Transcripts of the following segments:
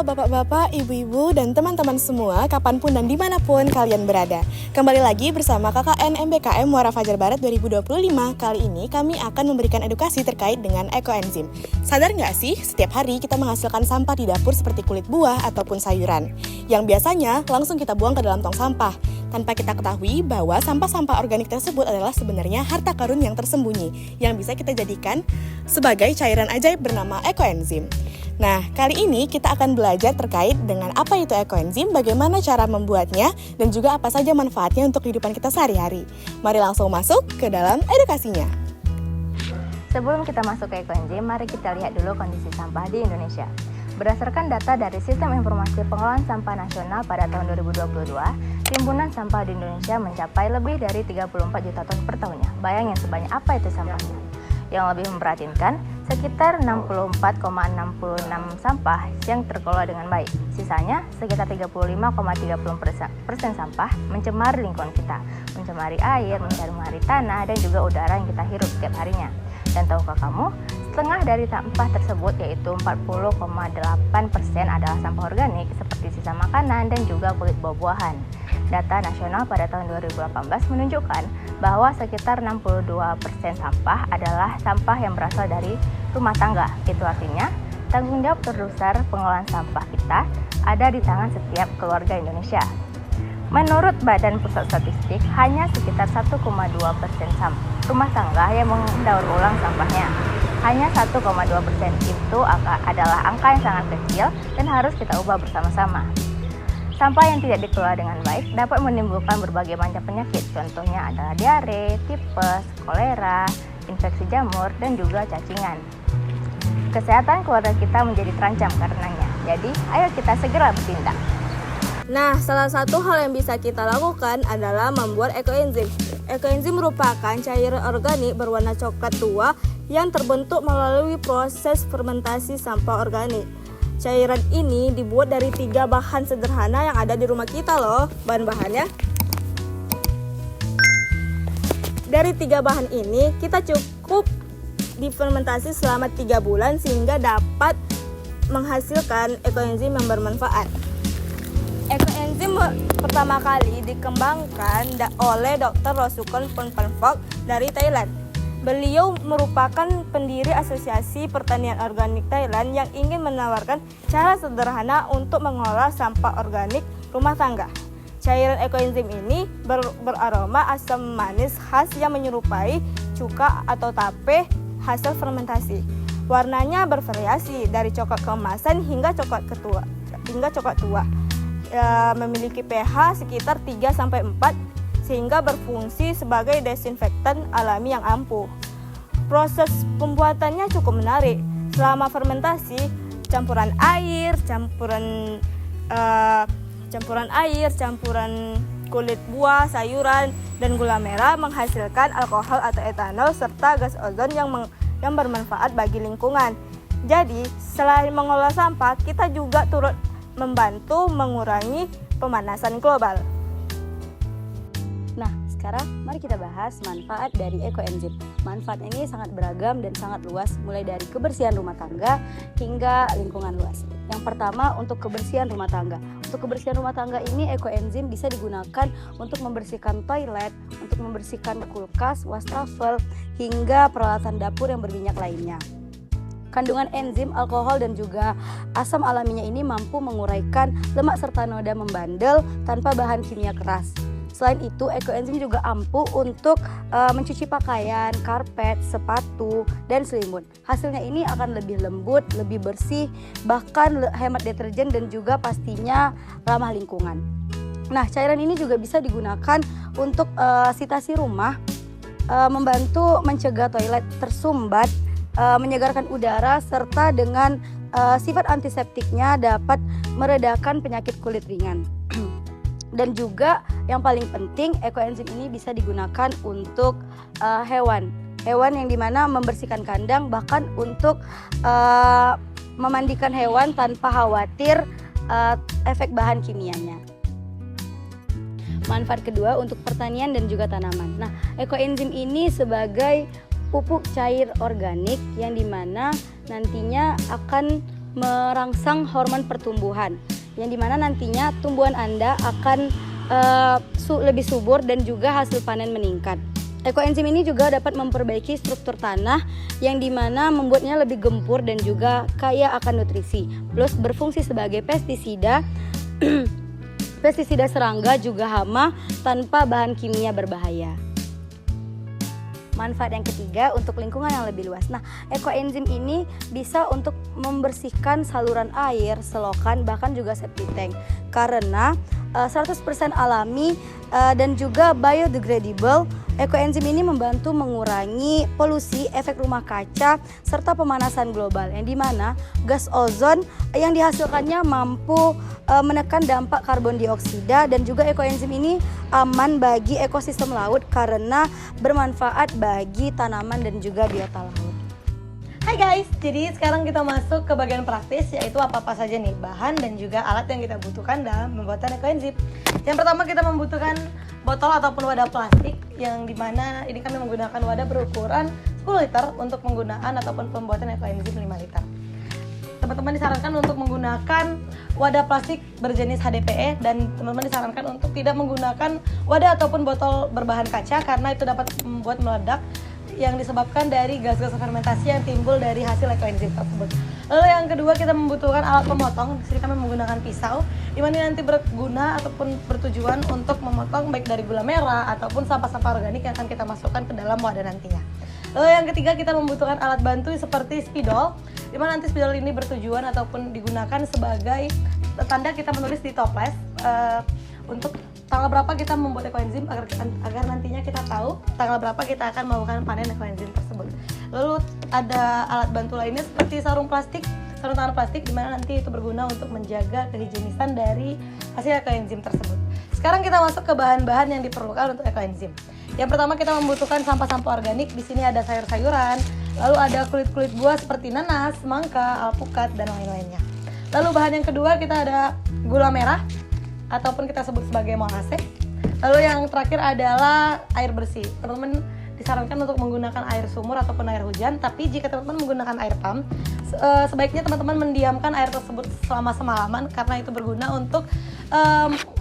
Halo bapak-bapak, ibu-ibu, dan teman-teman semua, kapanpun dan dimanapun kalian berada. Kembali lagi bersama KKN MBKM Muara Fajar Barat 2025. Kali ini kami akan memberikan edukasi terkait dengan ekoenzim. Sadar nggak sih, setiap hari kita menghasilkan sampah di dapur seperti kulit buah ataupun sayuran, yang biasanya langsung kita buang ke dalam tong sampah, tanpa kita ketahui bahwa sampah-sampah organik tersebut adalah sebenarnya harta karun yang tersembunyi, yang bisa kita jadikan sebagai cairan ajaib bernama ekoenzim. Nah, kali ini kita akan belajar terkait dengan apa itu ekoenzim, bagaimana cara membuatnya, dan juga apa saja manfaatnya untuk kehidupan kita sehari-hari. Mari langsung masuk ke dalam edukasinya. Sebelum kita masuk ke ekoenzim, mari kita lihat dulu kondisi sampah di Indonesia. Berdasarkan data dari Sistem Informasi Pengelolaan Sampah Nasional pada tahun 2022, timbunan sampah di Indonesia mencapai lebih dari 34 juta ton per tahunnya. Bayangin sebanyak apa itu sampahnya. Yang lebih memprihatinkan, sekitar 64,66 sampah yang terkelola dengan baik. Sisanya, sekitar 35,30% sampah mencemari lingkungan kita, mencemari air, mencemari tanah, dan juga udara yang kita hirup setiap harinya. Dan tahukah kamu, setengah dari sampah tersebut, yaitu 40,8% adalah sampah organik seperti sisa makanan dan juga kulit buah-buahan. Data nasional pada tahun 2018 menunjukkan bahwa sekitar 62% sampah adalah sampah yang berasal dari rumah tangga. Itu artinya, tanggung jawab terbesar pengelolaan sampah kita ada di tangan setiap keluarga Indonesia. Menurut Badan Pusat Statistik, hanya sekitar 1,2% rumah tangga yang mendaur ulang sampahnya. Hanya 1,2% itu adalah angka yang sangat kecil dan harus kita ubah bersama-sama. Sampah yang tidak dikelola dengan baik dapat menimbulkan berbagai macam penyakit. Contohnya adalah diare, tipes, kolera, infeksi jamur, dan juga cacingan. Kesehatan keluarga kita menjadi terancam karenanya. Jadi, ayo kita segera bertindak. Nah, salah satu hal yang bisa kita lakukan adalah membuat ekoenzim. Ekoenzim merupakan cairan organik berwarna coklat tua yang terbentuk melalui proses fermentasi sampah organik. Cairan ini dibuat dari 3 bahan sederhana yang ada di rumah kita loh, bahan-bahannya. Dari 3 bahan ini, kita cukup difermentasi selama 3 bulan sehingga dapat menghasilkan ekoenzim yang bermanfaat. Ekoenzim pertama kali dikembangkan oleh Dr. Rosukon Phongphanphok dari Thailand. Beliau merupakan pendiri Asosiasi Pertanian Organik Thailand yang ingin menawarkan cara sederhana untuk mengolah sampah organik rumah tangga. Cairan ekoenzim ini beraroma asam manis khas yang menyerupai cuka atau tape hasil fermentasi. Warnanya bervariasi dari coklat keemasan hingga coklat tua. Memiliki pH sekitar 3-4 sehingga berfungsi sebagai desinfektan alami yang ampuh. Proses pembuatannya cukup menarik. Selama fermentasi, campuran air, kulit buah, sayuran, dan gula merah menghasilkan alkohol atau etanol serta gas ozon yang bermanfaat bagi lingkungan. Jadi, selain mengolah sampah, kita juga turut membantu mengurangi pemanasan global. Nah, sekarang mari kita bahas manfaat dari ekoenzim. Manfaat ini sangat beragam dan sangat luas, mulai dari kebersihan rumah tangga hingga lingkungan luas. Yang pertama, untuk kebersihan rumah tangga. Untuk kebersihan rumah tangga ini, ekoenzim bisa digunakan untuk membersihkan toilet, untuk membersihkan kulkas, wastafel, hingga peralatan dapur yang berminyak lainnya. Kandungan enzim, alkohol, dan juga asam alaminya ini mampu menguraikan lemak serta noda membandel tanpa bahan kimia keras. Selain itu, ekoenzim juga ampuh untuk mencuci pakaian, karpet, sepatu, dan selimut. Hasilnya ini akan lebih lembut, lebih bersih, bahkan hemat deterjen dan juga pastinya ramah lingkungan. Nah, cairan ini juga bisa digunakan untuk sanitasi rumah, membantu mencegah toilet tersumbat, menyegarkan udara, serta dengan sifat antiseptiknya dapat meredakan penyakit kulit ringan. Dan juga yang paling penting, ekoenzim ini bisa digunakan untuk hewan yang dimana membersihkan kandang, bahkan untuk memandikan hewan tanpa khawatir efek bahan kimianya. Manfaat kedua untuk pertanian dan juga tanaman. Nah, ekoenzim ini sebagai pupuk cair organik yang dimana nantinya akan merangsang hormon pertumbuhan, yang dimana nantinya tumbuhan Anda akan lebih subur dan juga hasil panen meningkat. Ekoenzim ini juga dapat memperbaiki struktur tanah yang dimana membuatnya lebih gempur dan juga kaya akan nutrisi, plus berfungsi sebagai pestisida pestisida serangga juga hama tanpa bahan kimia berbahaya. Manfaat yang ketiga untuk lingkungan yang lebih luas. Nah, ekoenzim ini bisa untuk membersihkan saluran air, selokan, bahkan juga septic tank. Karena 100% alami dan juga biodegradable, ekoenzim ini membantu mengurangi polusi, efek rumah kaca, serta pemanasan global, yang dimana gas ozon yang dihasilkannya mampu menekan dampak karbon dioksida, dan juga ekoenzim ini aman bagi ekosistem laut karena bermanfaat bagi tanaman dan juga biota laut. Hai guys, jadi sekarang kita masuk ke bagian praktis, yaitu apa-apa saja nih bahan dan juga alat yang kita butuhkan dalam pembuatan ekoenzim. Yang pertama kita membutuhkan botol ataupun wadah plastik, yang dimana ini kami menggunakan wadah berukuran 10 liter untuk penggunaan ataupun pembuatan ekoenzim 5 liter. Teman-teman disarankan untuk menggunakan wadah plastik berjenis HDPE, dan teman-teman disarankan untuk tidak menggunakan wadah ataupun botol berbahan kaca karena itu dapat membuat meledak yang disebabkan dari gas-gas fermentasi yang timbul dari hasil ekoenzim tersebut. Lalu yang kedua kita membutuhkan alat pemotong. Di sini kami menggunakan pisau, di mana nanti berguna ataupun bertujuan untuk memotong baik dari gula merah ataupun sampah-sampah organik yang akan kita masukkan ke dalam wadah nantinya. Lalu yang ketiga kita membutuhkan alat bantu seperti spidol, di mana nanti spidol ini bertujuan ataupun digunakan sebagai tanda kita menulis di toples untuk tanggal berapa kita membuat ekoenzim agar nantinya kita tahu tanggal berapa kita akan melakukan panen ekoenzim tersebut. Lalu ada alat bantu lainnya seperti sarung tangan plastik, di mana nanti itu berguna untuk menjaga kehigienisan dari hasil ekoenzim tersebut. Sekarang kita masuk ke bahan-bahan yang diperlukan untuk ekoenzim. Yang pertama kita membutuhkan sampah-sampah organik. Di sini ada sayur-sayuran, lalu ada kulit-kulit buah seperti nanas, semangka, alpukat, dan lain-lainnya. Lalu bahan yang kedua kita ada gula merah, ataupun kita sebut sebagai molase. Lalu yang terakhir adalah air bersih. Teman-teman disarankan untuk menggunakan air sumur ataupun air hujan, tapi jika teman-teman menggunakan air pump, sebaiknya teman-teman mendiamkan air tersebut selama semalaman karena itu berguna untuk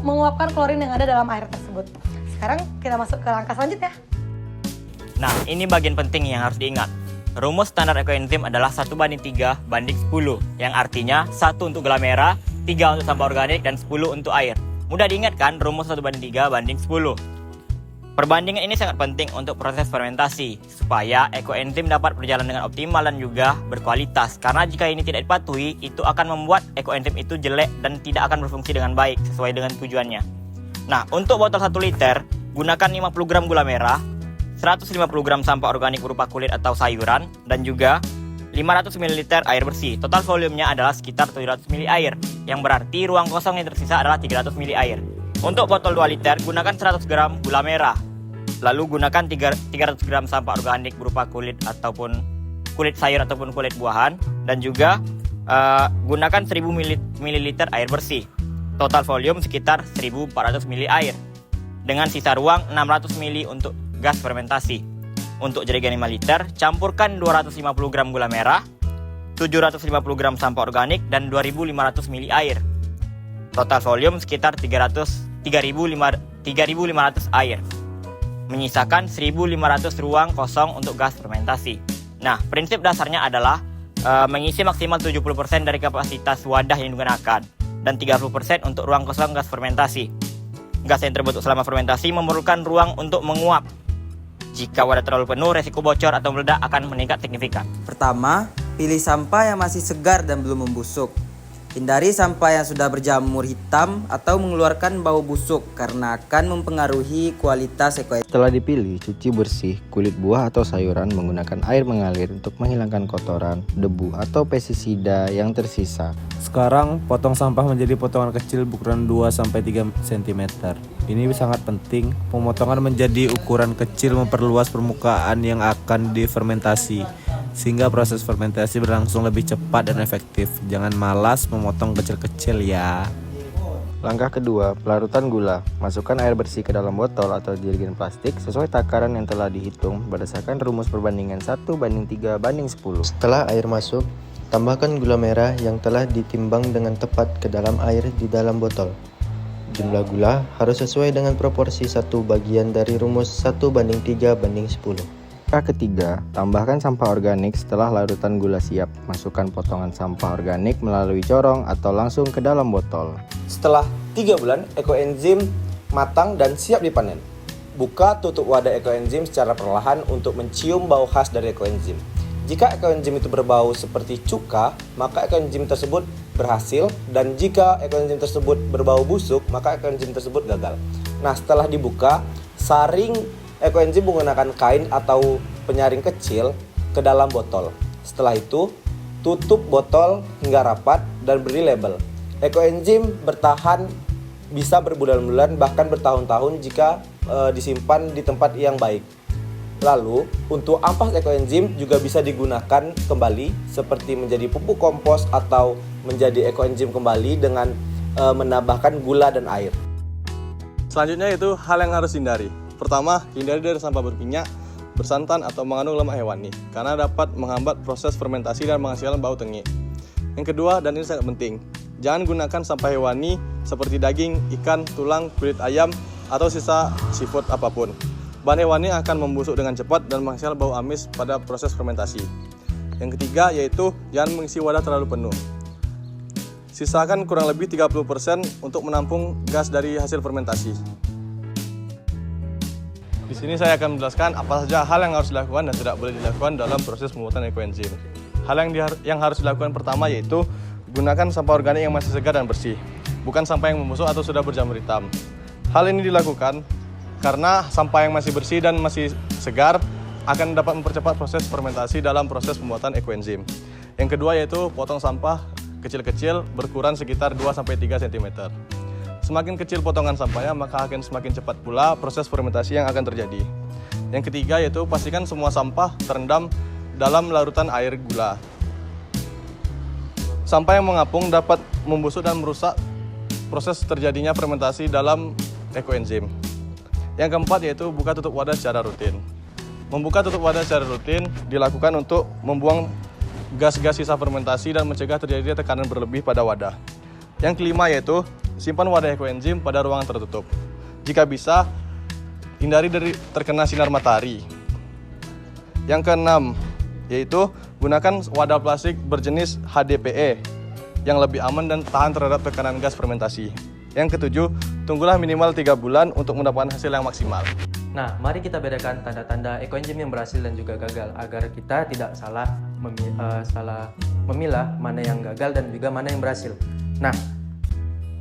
menguapkan klorin yang ada dalam air tersebut. Sekarang kita masuk ke langkah selanjutnya. Nah, ini bagian penting yang harus diingat. Rumus standar ekoenzim adalah 1:3:10, yang artinya 1 untuk gula merah, 3 untuk sampah organik, dan 10 untuk air. Mudah diingat kan rumus 1:3:10. Perbandingan ini sangat penting untuk proses fermentasi, supaya ekoenzim dapat berjalan dengan optimal dan juga berkualitas. Karena jika ini tidak dipatuhi, itu akan membuat ekoenzim itu jelek dan tidak akan berfungsi dengan baik sesuai dengan tujuannya. Nah, untuk botol 1 liter, gunakan 50 gram gula merah, 150 gram sampah organik berupa kulit atau sayuran, dan juga 500 ml air bersih. Total volumenya adalah sekitar 700 ml air, yang berarti ruang kosong yang tersisa adalah 300 ml air. Untuk botol 2 liter, gunakan 100 gram gula merah. Lalu gunakan 300 gram sampah organik berupa kulit ataupun kulit sayur ataupun kulit buahan, dan juga gunakan 1000 ml air bersih. Total volume sekitar 1400 ml air. Dengan sisa ruang 600 ml untuk gas fermentasi. Untuk jerigen 5 liter, campurkan 250 gram gula merah, 750 gram sampah organik, dan 2500 ml air. Total volume sekitar 3.500 air. Menyisakan 1.500 ruang kosong untuk gas fermentasi. Nah, prinsip dasarnya adalah mengisi maksimal 70% dari kapasitas wadah yang digunakan, dan 30% untuk ruang kosong gas fermentasi. Gas yang terbentuk selama fermentasi memerlukan ruang untuk menguap. Jika wadah terlalu penuh, resiko bocor atau meledak akan meningkat signifikan. Pertama, pilih sampah yang masih segar dan belum membusuk. Hindari sampah yang sudah berjamur hitam atau mengeluarkan bau busuk karena akan mempengaruhi kualitas ekoenzim. Setelah dipilih, cuci bersih kulit buah atau sayuran menggunakan air mengalir untuk menghilangkan kotoran, debu, atau pestisida yang tersisa. Sekarang, potong sampah menjadi potongan kecil berukuran 2-3 cm. Ini sangat penting. Pemotongan menjadi ukuran kecil memperluas permukaan yang akan difermentasi, sehingga proses fermentasi berlangsung lebih cepat dan efektif. Jangan malas memotong kecil-kecil ya. Langkah kedua, pelarutan gula. Masukkan air bersih ke dalam botol atau jerigen plastik sesuai takaran yang telah dihitung berdasarkan rumus perbandingan 1:3:10. Setelah air masuk, Tambahkan gula merah yang telah ditimbang dengan tepat ke dalam air di dalam botol. Jumlah gula harus sesuai dengan proporsi 1 bagian dari rumus 1:3:10. Langkah ketiga, tambahkan sampah organik setelah larutan gula siap. Masukkan potongan sampah organik melalui corong atau langsung ke dalam botol. Setelah 3 bulan, ekoenzim matang dan siap dipanen. Buka tutup wadah ekoenzim secara perlahan untuk mencium bau khas dari ekoenzim. Jika ekoenzim itu berbau seperti cuka, maka ekoenzim tersebut berhasil, dan jika ekoenzim tersebut berbau busuk, maka ekoenzim tersebut gagal. Nah, setelah dibuka, saring ekoenzim menggunakan kain atau penyaring kecil ke dalam botol. Setelah itu, tutup botol hingga rapat dan beri label. Ekoenzim bertahan bisa berbulan-bulan bahkan bertahun-tahun jika disimpan di tempat yang baik. Lalu, untuk ampas ekoenzim juga bisa digunakan kembali seperti menjadi pupuk kompos atau menjadi ekoenzim kembali dengan menambahkan gula dan air. Selanjutnya itu hal yang harus dihindari. Pertama, hindari dari sampah berminyak, bersantan atau mengandung lemak hewani karena dapat menghambat proses fermentasi dan menghasilkan bau tengik. Yang kedua, dan ini sangat penting, jangan gunakan sampah hewani seperti daging, ikan, tulang, kulit ayam, atau sisa seafood apapun. Bahan hewani akan membusuk dengan cepat dan menghasilkan bau amis pada proses fermentasi. Yang ketiga yaitu jangan mengisi wadah terlalu penuh. Sisakan kurang lebih 30% untuk menampung gas dari hasil fermentasi. Di sini saya akan menjelaskan apa saja hal yang harus dilakukan dan tidak boleh dilakukan dalam proses pembuatan ekoenzim. Hal yang harus dilakukan pertama yaitu gunakan sampah organik yang masih segar dan bersih, bukan sampah yang membusuk atau sudah berjamur hitam. Hal ini dilakukan karena sampah yang masih bersih dan masih segar akan dapat mempercepat proses fermentasi dalam proses pembuatan ekoenzim. Yang kedua yaitu potong sampah kecil-kecil berukuran sekitar 2-3 cm. Semakin kecil potongan sampahnya, maka akan semakin cepat pula proses fermentasi yang akan terjadi. Yang ketiga yaitu pastikan semua sampah terendam dalam larutan air gula. Sampah yang mengapung dapat membusuk dan merusak proses terjadinya fermentasi dalam ekoenzim. Yang keempat yaitu buka tutup wadah secara rutin. Membuka tutup wadah secara rutin dilakukan untuk membuang gas-gas sisa fermentasi dan mencegah terjadinya tekanan berlebih pada wadah. Yang kelima yaitu simpan wadah ekoenzim pada ruangan tertutup. Jika bisa, hindari dari terkena sinar matahari. Yang keenam yaitu gunakan wadah plastik berjenis HDPE yang lebih aman dan tahan terhadap tekanan gas fermentasi. Yang ketujuh, tunggulah minimal 3 bulan untuk mendapatkan hasil yang maksimal. Nah, mari kita bedakan tanda-tanda ekoenzim yang berhasil dan juga gagal agar kita tidak salah memilah mana yang gagal dan juga mana yang berhasil. Nah,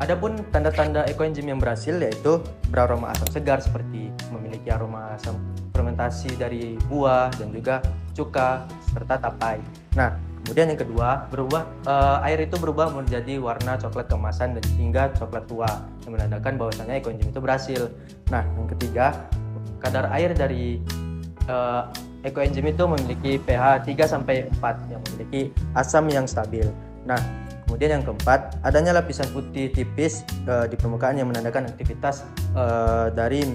adapun tanda-tanda ekoenzim yang berhasil yaitu beraroma asam segar seperti memiliki aroma asam fermentasi dari buah dan juga cuka serta tapai. Nah, kemudian yang kedua, air itu berubah menjadi warna coklat keemasan dan hingga coklat tua yang menandakan bahwasanya ekoenzim itu berhasil. Nah, yang ketiga, kadar air dari ekoenzim itu memiliki pH 3-4 yang memiliki asam yang stabil. Nah, kemudian yang keempat, adanya lapisan putih tipis di permukaan yang menandakan aktivitas dari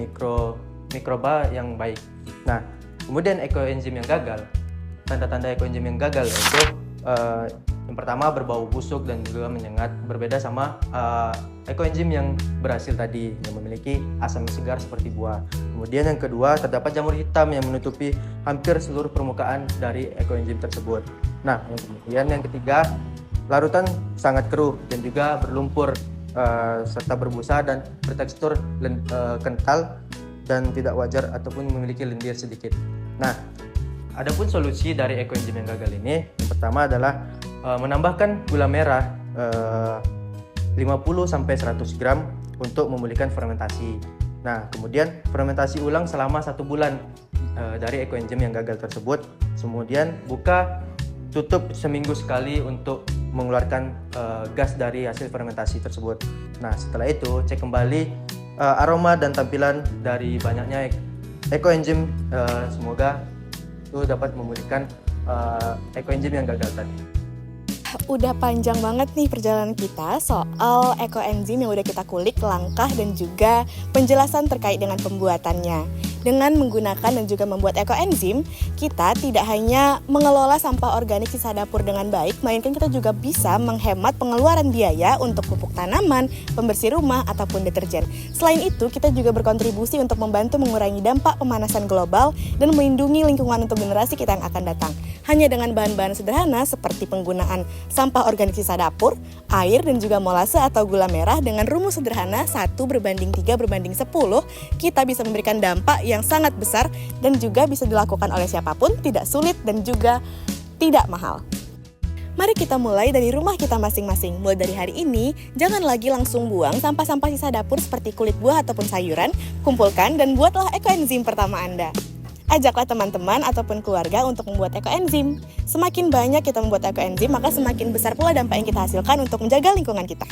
mikroba yang baik. Nah, kemudian ekoenzim yang gagal, tanda-tanda ekoenzim yang gagal yaitu yang pertama berbau busuk dan juga menyengat, berbeda sama ekoenzim yang berhasil tadi yang memiliki asam segar seperti buah. Kemudian yang kedua, terdapat jamur hitam yang menutupi hampir seluruh permukaan dari ekoenzim tersebut. Nah, kemudian yang ketiga, larutan sangat keruh dan juga berlumpur serta berbusa dan bertekstur kental dan tidak wajar ataupun memiliki lendir sedikit. Nah, adapun solusi dari ekoenzim yang gagal ini, yang pertama adalah menambahkan gula merah 50-100 gram untuk memulihkan fermentasi. Nah, kemudian fermentasi ulang selama 1 bulan dari ekoenzim yang gagal tersebut. Kemudian buka tutup seminggu sekali untuk mengeluarkan gas dari hasil fermentasi tersebut. Nah, setelah itu cek kembali aroma dan tampilan dari banyaknya ekoenzim. Semoga itu dapat memulihkan ekoenzim yang gagal tadi. Udah panjang banget nih perjalanan kita soal ekoenzim yang udah kita kulik langkah dan juga penjelasan terkait dengan pembuatannya. Dengan menggunakan dan juga membuat ekoenzim, kita tidak hanya mengelola sampah organik sisa dapur dengan baik, melainkan kita juga bisa menghemat pengeluaran biaya untuk pupuk tanaman, pembersih rumah, ataupun deterjen. Selain itu, kita juga berkontribusi untuk membantu mengurangi dampak pemanasan global dan melindungi lingkungan untuk generasi kita yang akan datang. Hanya dengan bahan-bahan sederhana seperti penggunaan sampah organik sisa dapur, air, dan juga molase atau gula merah dengan rumus sederhana 1/3/10, kita bisa memberikan dampak yang sangat besar dan juga bisa dilakukan oleh siapapun, tidak sulit dan juga tidak mahal. Mari kita mulai dari rumah kita masing-masing. Mulai dari hari ini, jangan lagi langsung buang sampah-sampah sisa dapur seperti kulit buah ataupun sayuran, kumpulkan dan buatlah ekoenzim pertama Anda. Ajaklah teman-teman ataupun keluarga untuk membuat ekoenzim. Semakin banyak kita membuat ekoenzim, maka semakin besar pula dampak yang kita hasilkan untuk menjaga lingkungan kita.